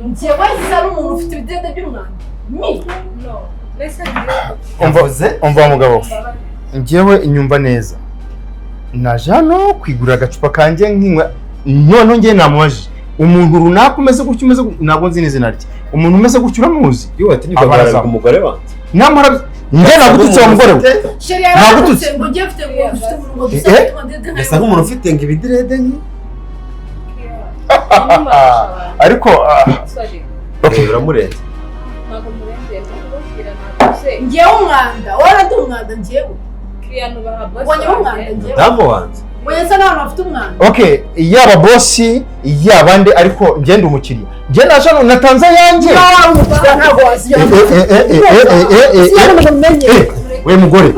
njyewe nsa n'umuntu ufite ibidede by'umwanda umva mugabo njyewe inyumva neza naje hano kwigurira agacupa kanjye nk'inywa none ngiye namubaje umuntu runaka umeze gutyo ntabwo nzi n'izina rye umuntu umeze gutyo uramuzi iyo atinyuka kugaragaza umugore wanjye namara njye nagututse wa mugore we nagututse ngo njye mfite ngo ufite umuntu ngo asa nk'umuntu ufite ngo ibidirede nke ariko uramurenze njyewe umwanda waradi umwanda njyewe wanyewe umwanda njyewe damu wanjye wese n'abantu bafite umwanda okay yaba bossi yabande ariko ngende umukiriya njye naje natanze yanjye ntabwo wasiye we mugore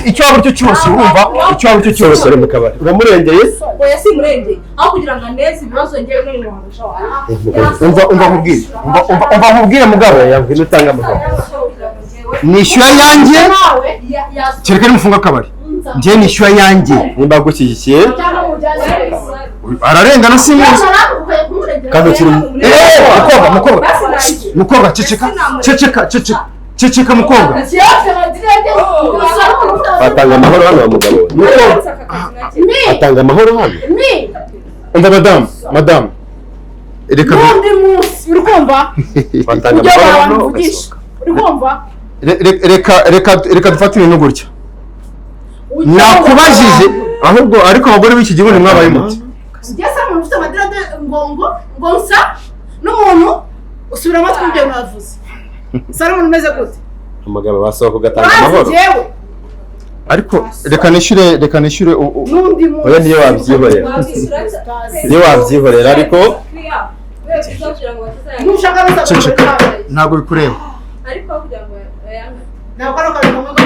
icyo waba cyo cyose urumva icyo waba cyo cyose uri mu kabari uramurengeye oya si murengeye aho kugira ngo aneze ibibazo ngewe n'umuhanga umva nkubwire mugabo yabwira utanga amagabo nishyuye yanjye kereka nimufunga akabari njye nishyuye yanjye nimba gushyigikiye ararengana simuzi kadukira mukobwa ceceka mukobwa batanga amahoro hano mugabo batanga amahoro hano umva madamu reka undi munsi uri kumva batanga amahoro hano uri kumva reka dufatire no gutya nakubajije ahubwo ariko abagore b'iki gihugu mwabaye muti ngese umuntu ufite amadirade ngo nsa n'umuntu usubira amatwi ibyo mwavuze usa n'umuntu umeze gute amagabo basohoka ugatanga amahoro ariko reka nishyure n'undi muntu oya niyo wabyihorera ariko ntabwo bikureba ariko kugira ngo ntabwo ari akaruhuko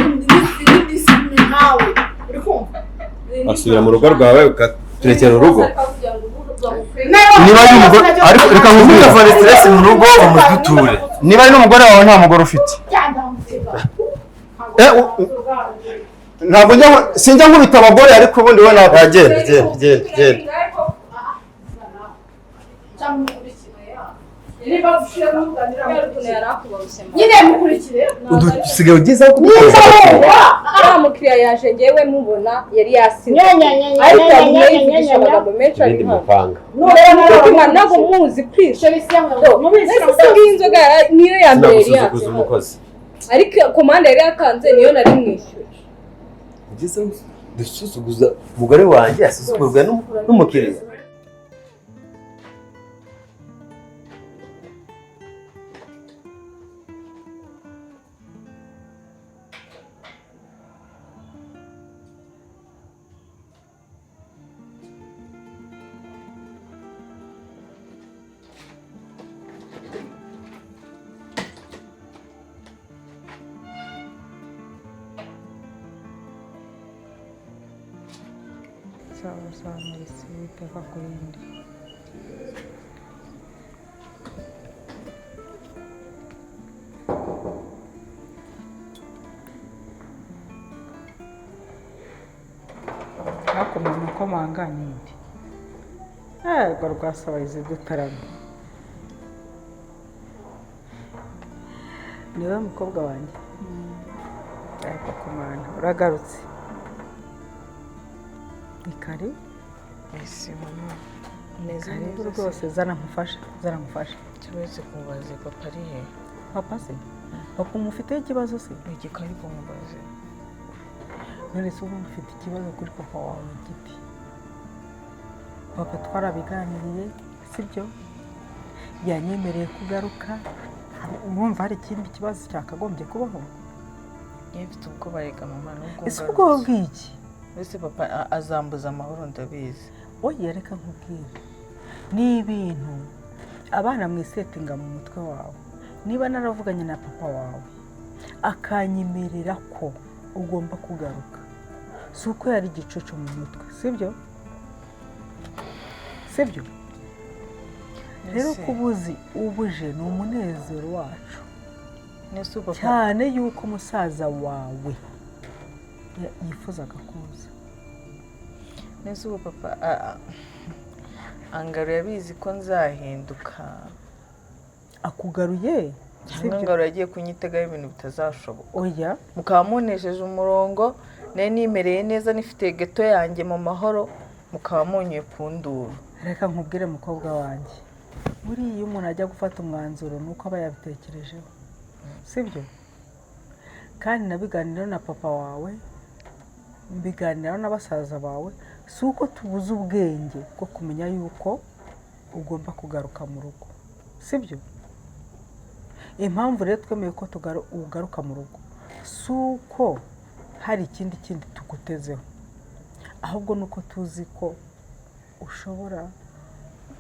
n'indisipline nkawe uri kumva asubira mu rugo rwawe ukaturekera urugo niba ari umugore ariko reka nkubwire uvane stress mu rugo umuduture niba ari n'umugore wawe nta mugore ufite ntabwo sinjya nkubita abagore ariko ubundi we ntabwo genda nyine mukurikire usigaye ugeze aho ya mukiriya yaje ngewe mubona yari yasinze ariko yamuyivugisha amagambo menshi ari hano ntabwo muzi kwisha ngiyi inzoga niyo ya mbere yari yaje ariko komande yari yakanze niyo nari mwishyuye ugeze aho dususuguza umugore wanjye asusugurwa n'umukiriya sawa nisipe kurindi hakomanya ko manganye ndi rwo rwasabayize dutarame niwe mukobwa wanjye ariko kumana uragarutse ni kare ese mama neza karibu rwose zana mufasha kibazo kubaze papa ari he papa se papa umufiteho ikibazo se igikari kumubaze none se ubu mufite ikibazo kuri papa wawe giti papa twarabiganiriye sibyo yanyemereye kugaruka urumva hari ikindi kibazo cyakagombye kubaho yifite ubwoba reka mama nubwo ese ubwoba bw'iki ese papa azambuza amahoro ndabizi oya reka nkubwire ni ibintu abana mwisetinga mu mutwe wawe niba naravuganye na papa wawe akanyemerera ko ugomba kugaruka si uko yari igicucu mu mutwe sibyo rero kubuzi ubuje ni umunezero wacu cyane yuko umusaza wawe yifuzaga kuza nese ubu papa angaruye abizi ko nzahinduka. akugaruye cyangwa angaruye agiye kunyitegaho ibintu bitazashoboka. oya Mukaba munesheje umurongo nari nimereye neza nifite geto yanjye mu mahoro mukaba munyuye ku nduru. reka nkubwire mukobwa wanjye buriya iyo umuntu ajya gufata umwanzuro nuko aba yabitekerejeho sibyo kandi nabiganiraho na papa wawe mbiganiraho n'abasaza bawe si uko tubuze ubwenge bwo kumenya yuko ugomba kugaruka mu rugo sibyo impamvu rero twemeye ko ugaruka mu rugo si uko hari ikindi tugutezeho ahubwo nuko tuzi ko ushobora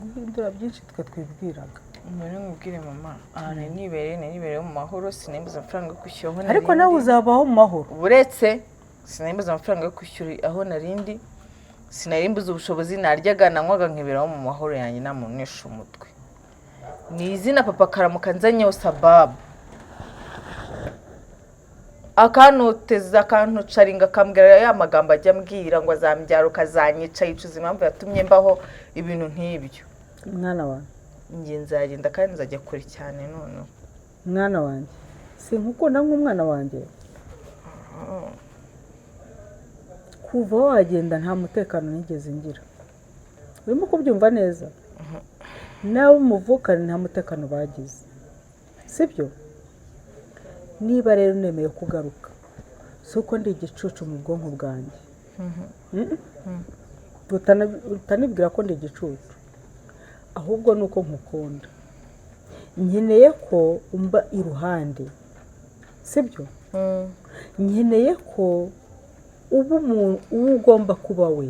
guhindura byinshi twe twibwiraga. Muri mubwire mama nibereye mu mahoro sinembuza amafaranga yo kwishyura ariko nawe uzabaho mu mahoro uretse sinembuza amafaranga yo kwishyura aho narindi sinarimbuza ubushobozi naryaga nanywaga nkiberaho mu mahoro yanjye nta muntu unesha umutwe. Ni izina papa karamuka nzanyeho sababu akanuteza akantucaringa akambwira ya magambo ajya ambwira ngo azambyara ukazanyica yicuza impamvu yatumye mbaho ibintu nk'ibyo. mwana wanjye njye nzagenda kandi nzajya kure cyane noneho. mwana wanjye sinkukunda nk'umwana wanjye kuva wagenda nta mutekano nigeze ngira urimo kubyumva neza nawe umuvukane nta mutekano bagize sibyo niba rero nemeye kugaruka si uko ndi igicucu mu bwonko bwanjye utanibwira ko ndi igicucu ahubwo ni uko nkukunda nkeneye ko umba iruhande sibyo nkeneye ko uba ugomba kuba we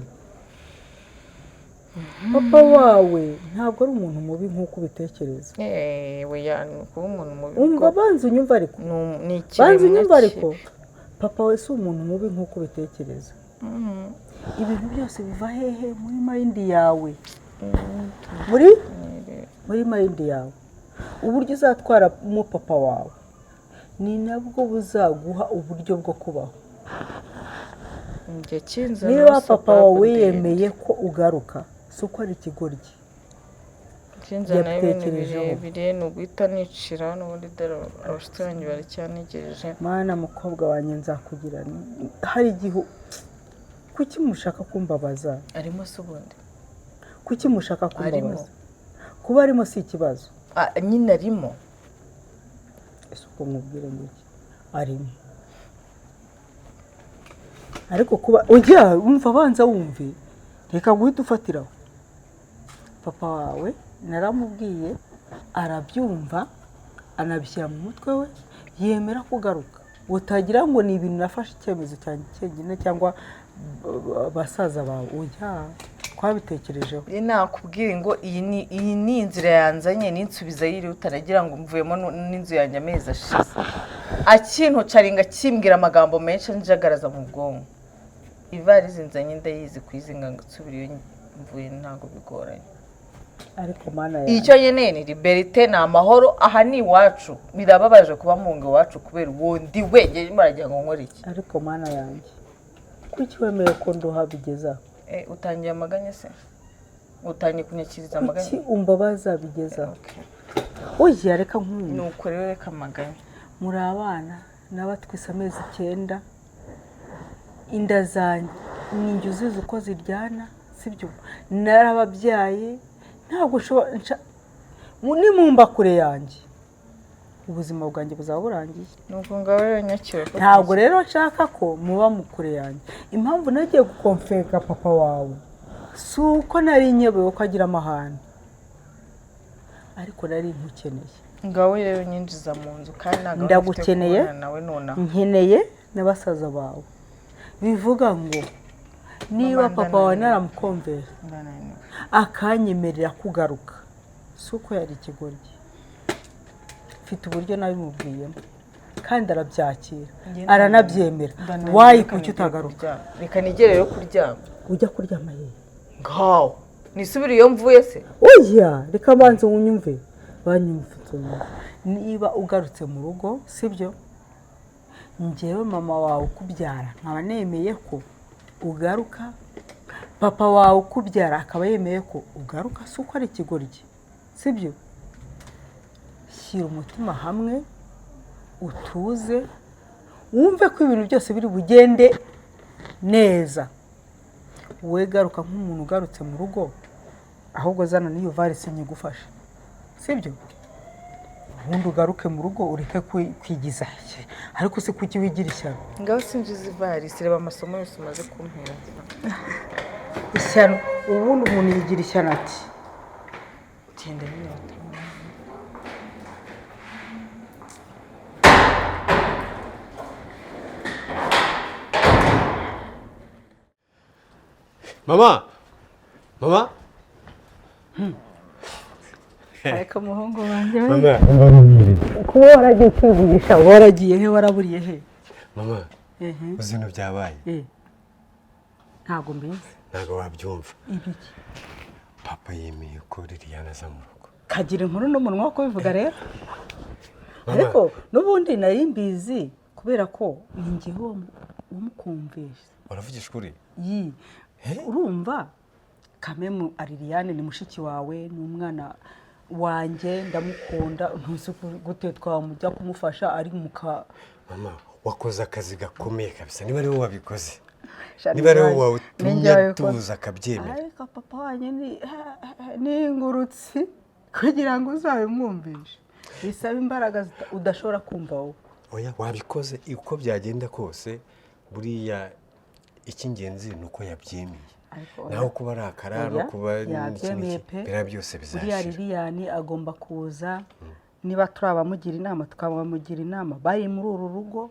papa wawe ntabwo ari umuntu mubi nk'uko ubitekereza kuba umuntu mubi umva banza unyumva ariko banza unyumva ariko papa we si umuntu mubi nk'uko ubitekereza ibintu byose biva hehe muri mayindi yawe muri mayindi yawe uburyo uzatwaramo papa wawe ni nabwo buzaguha uburyo bwo kubaho. niba papa wawe wiyemeye ko ugaruka si uko ari ikigoryi birebire ni uguhita nicira n'ubundi dore abashyitsi banjye baracyanegereje. mwana mukobwa wanjye nzakugira hari igihe kuki mushaka kumbabaza arimo se ubundi kuki mushaka kumbabaza kuba arimo si ikibazo nyine arimo ese uko mubwire ngo iki arimo ariko kuba ujya wumva abanza wumve reka guhita ufatiraho papa wawe naramubwiye arabyumva anabishyira mu mutwe we yemera kugaruka utagira ngo ni ibintu nafashe icyemezo cyanjye cyenyine cyangwa basaza bawe ujya twabitekerejeho nakubwire ngo iyi ni inzira yanzanye n'insubiza yiri utanagira ngo mvuyemo n'inzu yanjye amezi ashize akintucaringa kimbwira amagambo menshi anjagaraza mu bwonko. Ivarizi nzanye ndayizi kuyizinga ngo nsubire iyo mvuye ntabwo bigoranye ariko mana yanjye icyo nyene ni liberté ni amahoro aha ni iwacu birababaje kuba mu ngo iwacu kubera ubundi wenge maragira ngo nkore iki ariko mana yanjye kuki wemeye ko nduha bigeza utangiye amaganya se utangiye kunyakiriza amaganya kuki umbabaza bigeza oya reka nk'uyu nuko rero reka amaganya muri abana n'abatwise amezi 9 inda zanjye ninjye uzizi uko ziryana sibyo narababyaye ntabwo ushobora nimumba kure yanjye ubuzima bwanjye buzaba burangiye nuko ngaho rero nyakira ntabwo rero nshaka ko muba mukure yanjye impamvu nagiye gukomfeka papa wawe si uko nari nyebewe ko agira amahane ariko nari nkukeneye ngaho rero nyinjiza mu nzu kandi ntabwo ndagukeneye nkeneye n'abasaza bawe bivuga ngo niba papa wawe naramukomvera akanyemerera kugaruka si uko yari ikigoryi mfite uburyo nabimubwiyemo kandi arabyakira aranabyemera wayi kuki utagaruka reka nigere rero kuryama ujya kuryama ye ngaho nisubire iyo mvuye se oya reka banze unyumve banyumvitse niba ugarutse mu rugo sibyo njyewe mama wawe ukubyara nkaba nemeye ko ugaruka papa wawe ukubyara akaba yemeye ko ugaruka si uko ari ikigoryi sibyo shyira umutima hamwe utuze wumve ko ibintu byose biri bugende neza wowe garuka nk'umuntu ugarutse mu rugo ahubwo zana n'iyo varisi nyigufashe sibyo ubundi ugaruke mu rugo ureke kwigiza ariko se kuki wigira ishyano ngaho sinjiza ivarisi reba amasomo yose umaze kumpera ishyano ubundi umuntu yigira ishyano ati genda n'inyota mama ariko umuhungu wanjye mama kuba waragiye kwivugisha waragiye he waraburiye he mama uzi ibintu byabaye ntabwo mbizi ntabwo wabyumva ibiki papa yemeye ko Liliane aza mu rugo kagira inkuru n'umunwa wo kubivuga rero ariko n'ubundi nari mbizi kubera ko ni njyewe wamukumvisha uravugisha ukuri urumva Kamemu Liliane ni mushiki wawe ni umwana wanjye ndamukunda ntuzi gute twamujya kumufasha ari muka mama wakoze akazi gakomeye kabisa niba ari wowe wabikoze niba ari wowe wawutumye tuza akabyemera ariko papa wanjye ni ingurutsi kugira ngo uzabimwumvishe bisaba imbaraga udashobora kumva wowe oya wabikoze uko byagenda kose buriya icy'ingenzi ni uko yabyemeye naho kuba ari akara no kuba yabyemeye pe byose bizashira buriya Liliane agomba kuza niba turi abamugira inama tukabamugira inama bari muri uru rugo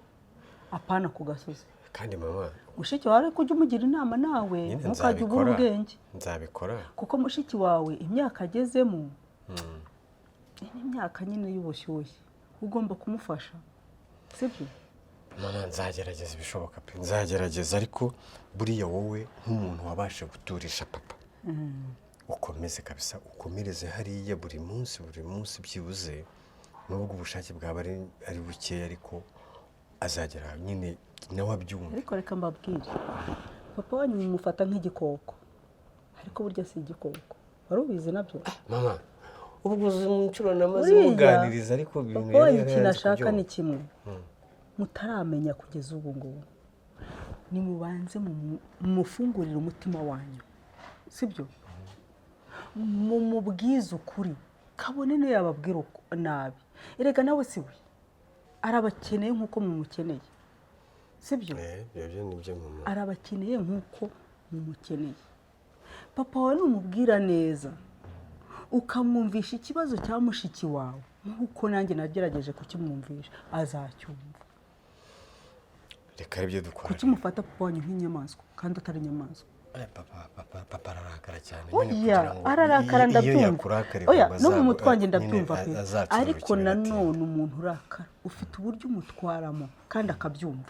apana ku gasozi kandi mama mushiki wawe ariko ujye umugira inama nawe ntukajye ubura ubwenge nzabikora kuko mushiki wawe imyaka agezemo ni imyaka nyine y'ubushyushye ugomba kumufasha sibyo mama nzagerageza ibishoboka pe nzagerageza ariko buriya wowe nk'umuntu wabasha guturisha papa ukomeze kabisa ukomereze hariya buri munsi byibuze nubwo ubushake bwaba ari bukeya ariko azagera nyine nawe abyumva ariko reka mbabwire papa wanyu mumufata nk'igikoko ariko burya si igikoko wari ubizi nabyo mama ubwo uzi mu nshuro namaze muganiriza ariko ibintu yari ikintu ashaka ni kimwe mutaramenya kugeza ubu ngubu nimubanze mufungurire umutima wanyu sibyo mumubwize ukuri kabone niyo yababwira nabi erega nawe si we arabakeneye nk'uko mumukeneye sibyo arabakeneye nk'uko mumukeneye papa wawe numubwira neza ukamwumvisha ikibazo cya mushiki wawe nk'uko nanjye nagerageje kukimwumvisha azacyumva reka aribyo dukora kuki mufata papa wanyu nk'inyamaswa kandi atari inyamaswa papa ararakara cyane oya ararakara ndabyumva oya no mu mutwe wanjye ndabyumva pe ariko nanone umuntu urakara ufite uburyo umutwaramo kandi akabyumva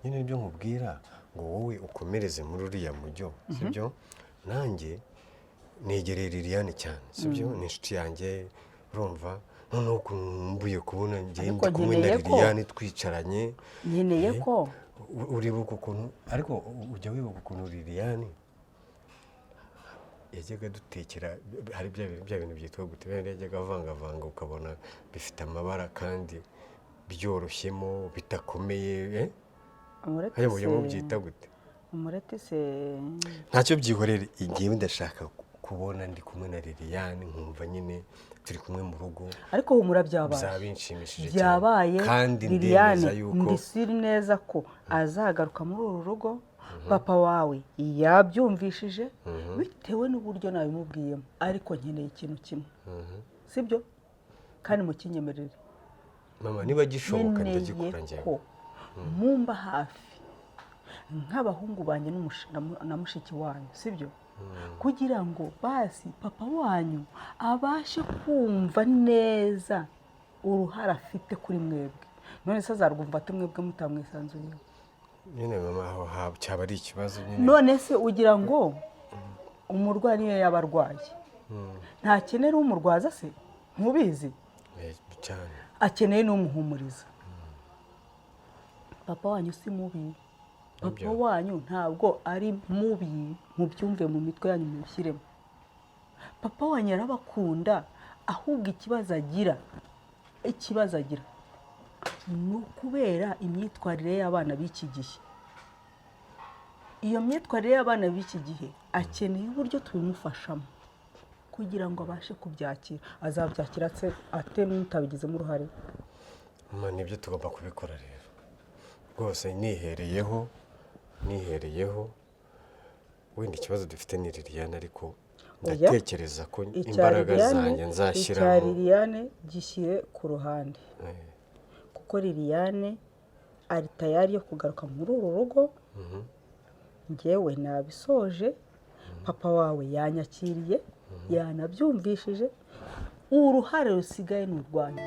nyine nibyo nkubwira ngo wowe ukomereze muri uriya mujyo sibyo nanjye negereye Liliane cyane sibyo ni inshuti yanjye urumva noneho kumbuye kubona njye ndi kumwe na Liliane twicaranye nkeneye ko uribuka ukuntu ariko ujya wibuka ukuntu Liliane yajyaga dutekera hari bya bintu byitwa gute yajyaga avangavanga ukabona bifite amabara kandi byoroshyemo bitakomeye haya mu buryo byita gute umureti se ntacyo byihorere igihe ndashaka kubona ndi kumwe na Liliane nkumva nyine turi kumwe mu rugo ariko humura byabaye bizabinshimishije byabaye kandi Liliane ndisiri neza ko azagaruka muri uru rugo papa wawe yabyumvishije bitewe n'uburyo nabimubwiyemo ariko nkeneye ikintu kimwe sibyo kandi mukinyemerere mama niba gishoboka ndagikora njyewe mumba hafi nk'abahungu banjye na mushiki wanyu sibyo kugira ngo basi papa wanyu abashe kumva neza uruhare afite kuri mwebwe none se azarwumva ate mwebwe mutamwisanzuyeho nyine mama aho cyaba ari ikibazo nyine none se ugira ngo umurwayi niyo yaba arwaye ntakenera umurwaza se ntubizi akeneye n'umuhumuriza papa wanyu si mubi papa wanyu ntabwo ari mubi mubyumve mu mitwe yanyu mubishyiremo papa wanyu yarabakunda ahubwo ikibazo agira ni ukubera imyitwarire y'abana b'iki gihe iyo myitwarire y'abana b'iki gihe akeneye uburyo tubimufashamo kugira ngo abashe kubyakira azabyakira ate n'utabigizemo uruhare nibyo tugomba kubikora rero rwose nihereyeho wenda ikibazo dufite ni Liliane ariko ndatekereza ko imbaraga zanjye nzashyiramo icya Liliane gishyire ku ruhande kuko Liliane ari tayari yo kugaruka muri uru rugo njyewe nabisoje papa wawe yanyakiriye yanabyumvishije uruhare rusigaye ni urwanyu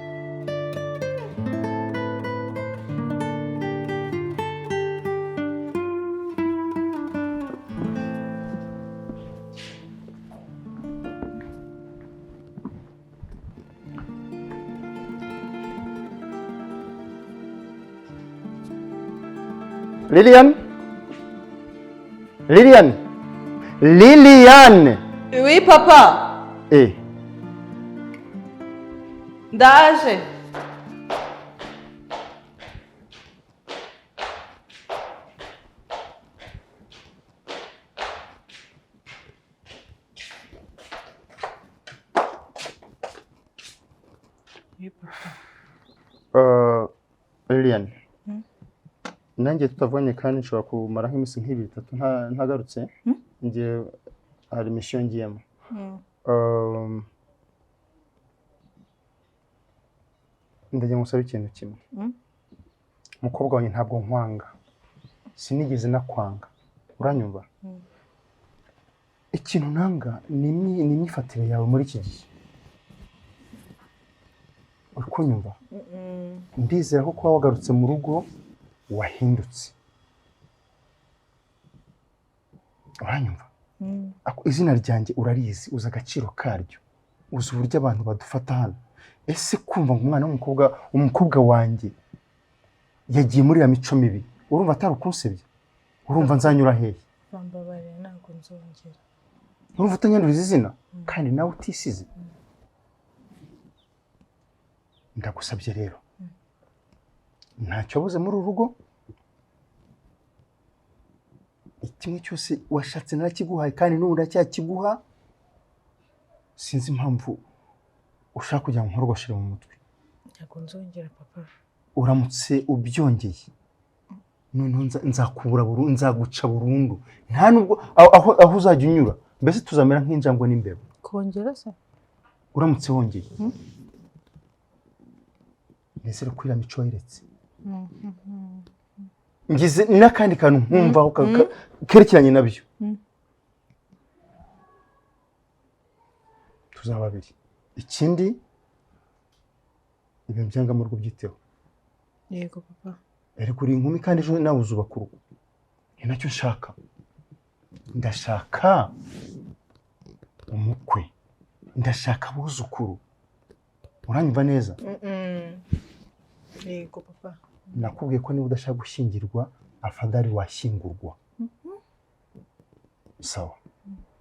Liliane. Oui papa. Ndaje. Liliane. Nanjye tutavanye kandi nshobora kumara nk'iminsi nk'ibiri 3 ntagarutse. Ngiye hari mission ngiyemo. Ndagira ngusaba ikintu kimwe. Mukobwa wanjye ntabwo nkwanga. Sinigeze nakwanga. Uranyumva? Ikintu nanga ni imyifatire yawe muri iki gihe. Uri kunyumva? Ndizera ko kuba wagarutse mu rugo wahindutse. Uranyumva? Izina ryanjye urarizi, uza agaciro karyo. Uzi uburyo abantu badufata hano. Ese kumva ngo umwana umukobwa wanjye yagiye muri ya mico mibi. Urumva atari ukunsebya? Urumva nzanyura hehe? Bambabare ntabwo nzongera. Urumva utanyanduriza izina kandi nawe utisize. Ndagusabye rero. Ntacyo buze muri urugo. Ikimwe cyose washatse narakiguhaye kandi n'ubu ndacyakiguha. Sinzi impamvu ushaka kujya mu nkorogoshere mu mutwe. Ntabwo nzongera papa. Uramutse ubyongeye noneho nzakubura burundu, nzaguca burundu. Nta nubwo aho uzajya unyura mbese tuzamera nk'injangwe n'imbeba. Kongera se? Uramutse wongeye. Nizere ko iriya mico wayiretse. Ngize n'akandi kantu nkumvaho kerekeranye nabyo. Tuzaba babiri. Ikindi ibintu byanga mu rugo byiteho. Yego papa. Ariko uri inkumi kandi ejo nawe uzubaka urugo. Ni nacyo nshaka. Ndashaka umukwe. Ndashaka abuzukuru. Uranyumva neza? Yego papa. Nakubwiye ko niba udashaka gushyingirwa afadhali washyingurwa. Sawa.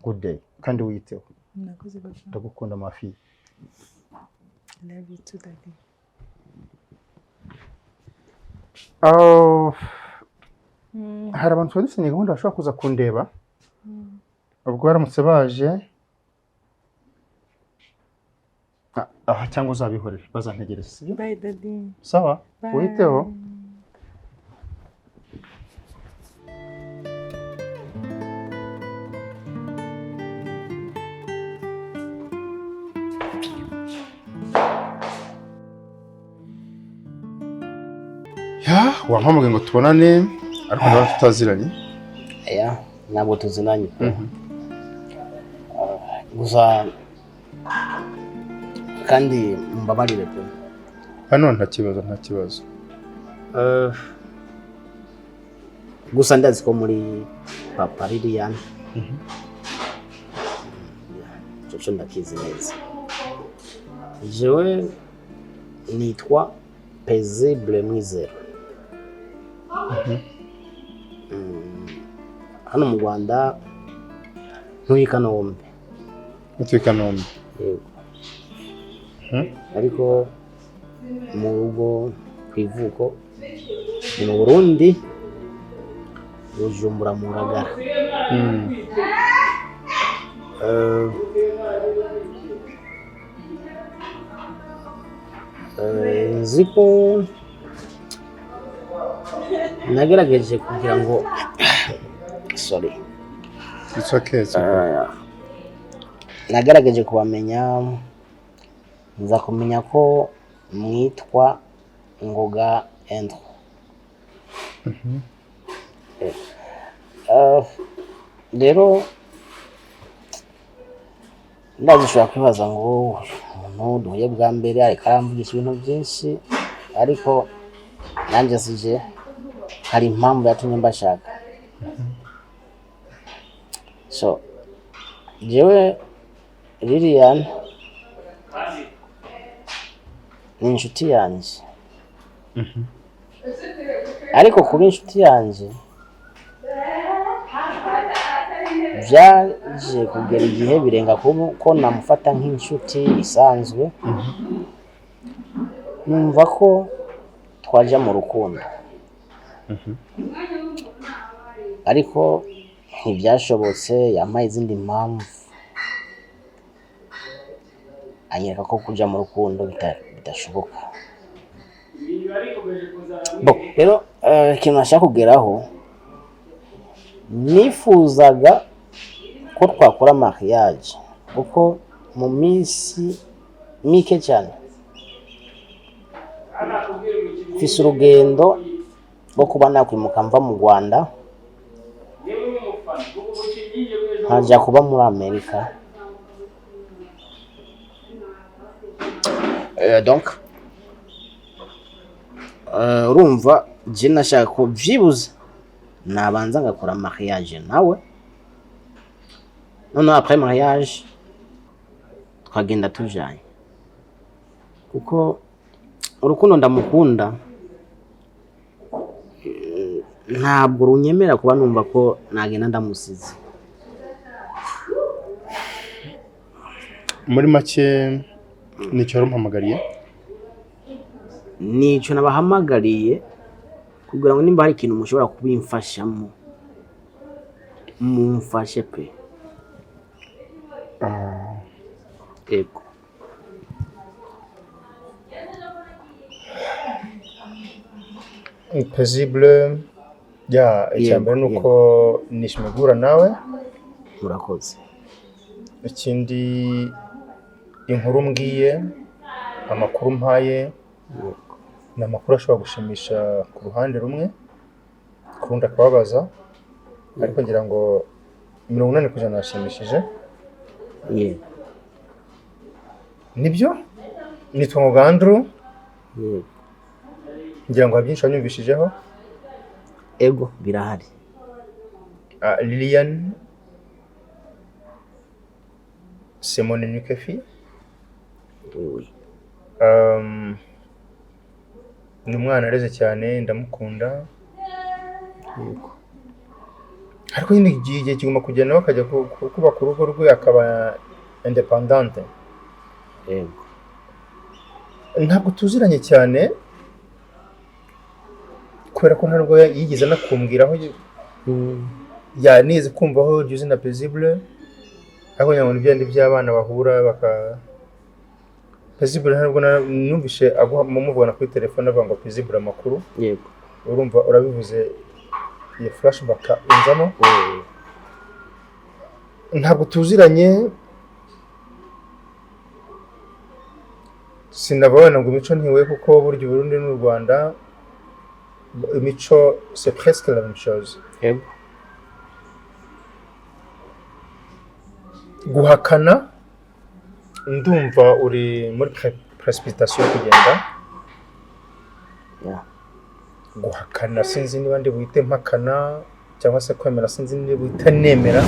Good day. Kandi wiyiteho. Nakoze papa. Ndagukunda mafi. Love you too, daddy. Hari abantu twadusenye gahunda bashobora kuza kundeba. Ubwo baramutse baje cyangwa uzabihorera bazantegereza sibyo? Bye daddy. Sawa. Wiyiteho. Wampamagaye ngo tubonane ariko ndaba tutaziranye. Ntabwo tuzinanye. Gusa kandi mbabarire pe. Hano nta kibazo. Gusa ndazi ko muri papa Liliane. Cyo ndakizi neza. Jewe nitwa Paisible Mwizero. hano mu Rwanda ntuye Kanombe. utuye Kanombe. Yego. Ariko mu rugo ku ivuko ni mu Burundi, Bujumbura mu Ngagara. Nzi ko nagerageje kugira ngo sorry, it's okay. nagerageje kubamenya, nza kumenya ko mwitwa Ngoga Andrew. Rero ndazishobora kwibaza ngo umuntu duhuye bwa mbere ariko aramvugisha ibintu byinshi, ariko nanjye sije hari impamvu yatumye mbashaka. So jewe Lilian ni inshuti yanjye, ariko kuba inshuti yanjye byaje kugera igihe birenga ko namufata nk'inshuti isanzwe, numva ko twajya mu rukundo, ariko ntibyashobotse. Yampaye izindi mpamvu anyereka ko kujya mu rukundo bidashoboka. Rero ikintu nashaka kugeraho, nifuzaga ko twakora mariage, kuko mu minsi mike cyane mfise urugendo rwo kuba nakwimuka mva mu Rwanda nkajya kuba muri Amerika. Donc urumva je nashaka ko byibuze nabanza ngakora mariage nawe, none après mariage twagenda tujanye, kuko urukundo ndamukunda, ntabwo runyemera kuba numva ko nagenda ndamusize. Muri make nicyo rumpamagariye, nicyo nabahamagariye kugira ngo nimba hari ikintu mushobora kubimfashamo mumfashe pe. Ego. Impossible ya icyambere nuko nishimegura nawe. Murakoze. Ikindi inkuru mbwiye, amakuru mpaye, ni amakuru ashobora gushimisha ku ruhande rumwe, ku rundi akababaza, ariko ngira ngo 80% nashimishije. Nibyo nitwa Ngoga Andrew. Ngira ngo byinshi wanyumvishijeho. Ego birahari. Lilian c'est mon unique fille. Oui. Ni umwana areze cyane, ndamukunda. Yego. Ariko nyine igihe kiguma kugenda nawe akajya kubaka urugo rwe akaba independante. Yego. Ntabwo tuziranye cyane, kubera ko ntabwo yigeze nakumbwiraho yanize kumvaho iryo zina Paisible, ariko nyabona ibyandi by'abana bahura baka Paisible ntabwo numvishe mumuvugana kuri telefone avuga ngo Paisible amakuru. Yego. Urumva urabivuze iyo flashback inzamo. Ntabwo tuziranye, sinabona ngo imico ntiwe, kuko buryo Burundi n'u Rwanda imico c'est presque la même chose. Yego. Guhakana ndumva uri muri precipitation kugenda. Guhakana sinzi niba ndi buhite mpakana cyangwa se kwemera sinzi niba buhite nemera.